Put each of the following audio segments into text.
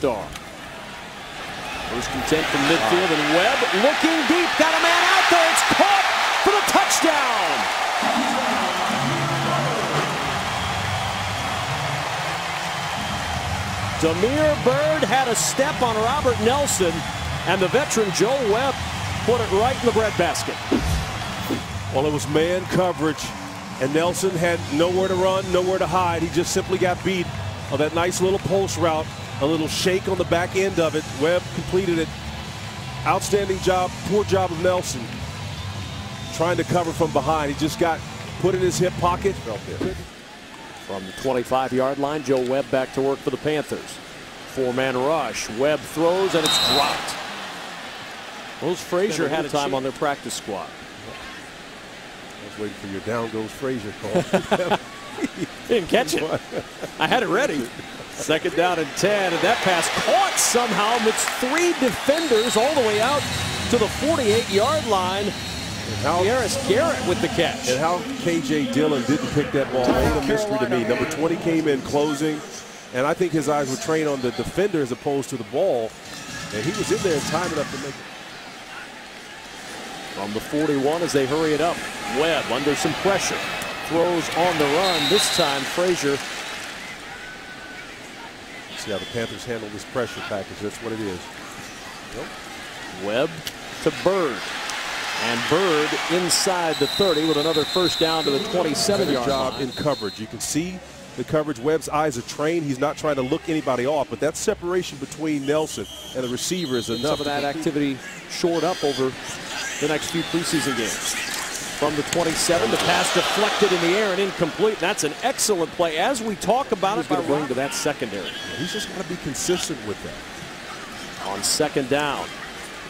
star. First and 10 from midfield, and Webb looking deep. Got a man out there. It's caught for the touchdown. Demir Bird had a step on Robert Nelson, and the veteran Joe Webb put it right in the breadbasket. Well, it was man coverage, and Nelson had nowhere to run, nowhere to hide. He just simply got beat on that nice little post route, a little shake on the back end of it. Webb completed it. Outstanding job, poor job of Nelson trying to cover from behind. He just got put in his hip pocket. From the 25-yard line, Joe Webb back to work for the Panthers. Four-man rush. Webb throws, and it's dropped. Rose Frazier had a time on their practice squad. I was waiting for your down goes Frazier call. Didn't catch it. I had it ready. Second down and 10, and that pass caught somehow amidst three defenders all the way out to the 48-yard line. Harris Garrett with the catch. And how K.J. Dillon didn't pick that ball ain't a mystery to me. Number 20 came in closing, and I think his eyes were trained on the defender as opposed to the ball, and he was in there in time enough to make it. From the 41 as they hurry it up, Webb under some pressure. Throws on the run. This time Frazier. See how the Panthers handle this pressure package. That's what it is. Yep. Webb to Bird. And Bird inside the 30 with another first down to the 27-yard job line. In coverage. You can see the coverage. Webb's eyes are trained. He's not trying to look anybody off, but that separation between Nelson and the receiver is enough. Some of that activity shored up over the next few preseason games. From the 27, the pass deflected in the air and incomplete. That's an excellent play. As we talk about it, going to bring to that secondary. He's just got to be consistent with that. On second down,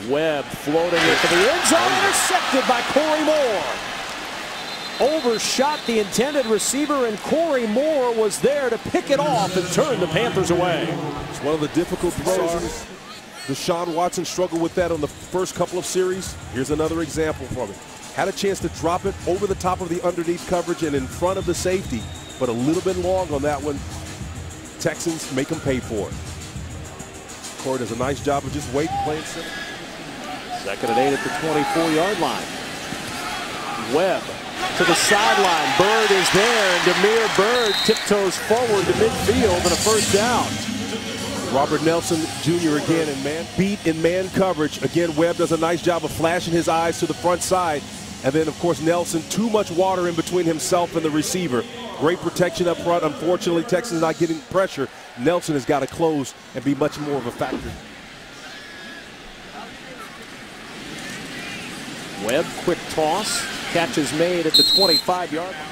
Webb floating into the end zone, intercepted by Corey Moore. Overshot the intended receiver, and Corey Moore was there to pick it off and turn the Panthers away. It's one of the difficult throws. Deshaun Watson struggled with that on the first couple of series. Here's another example from it. Had a chance to drop it over the top of the underneath coverage and in front of the safety, but a little bit long on that one. Texans make him pay for it. Corey does a nice job of just waiting, playing center. Second and 8 at the 24-yard line. Webb to the sideline. Bird is there, and Demir Bird tiptoes forward to midfield and a first down. Robert Nelson Jr. again in man coverage. Again, Webb does a nice job of flashing his eyes to the front side. And then, of course, Nelson, too much water in between himself and the receiver. Great protection up front. Unfortunately, Texans not getting pressure. Nelson has got to close and be much more of a factor. Webb, quick toss. Catch is made at the 25-yard line.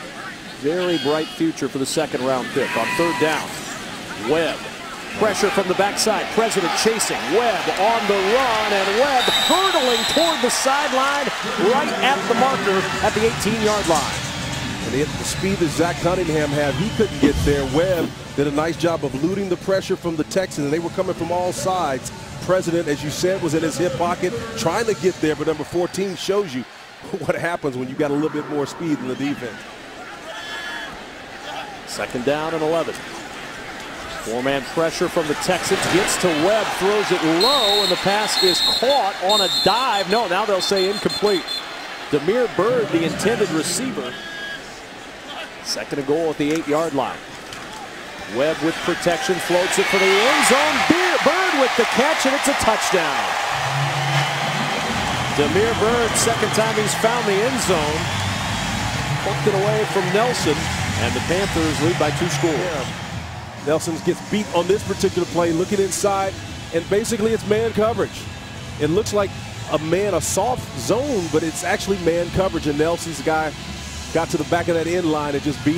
Very bright future for the second-round pick. On third down, Webb. Pressure from the backside. President chasing. Webb on the run, and Webb hurtling toward the sideline right at the marker at the 18-yard line. And the speed that Zach Cunningham had, he couldn't get there. Webb did a nice job of eluding the pressure from the Texans, and they were coming from all sides. President, as you said, was in his hip pocket trying to get there, but number 14 shows you what happens when you got a little bit more speed in the defense. Second down and 11. Four-man pressure from the Texans, gets to Webb, throws it low, and the pass is caught on a dive. No, now they'll say incomplete. Demir Bird, the intended receiver. Second and goal at the 8-yard line. Webb with protection, floats it for the end zone. Bird with the catch, and it's a touchdown. Demir Bird, second time he's found the end zone. Hooked it away from Nelson, and the Panthers lead by 2 scores. Yeah. Nelson gets beat on this particular play, looking inside, and basically it's man coverage. It looks like a soft zone, but it's actually man coverage, and Nelson's guy got to the back of that end line and just beat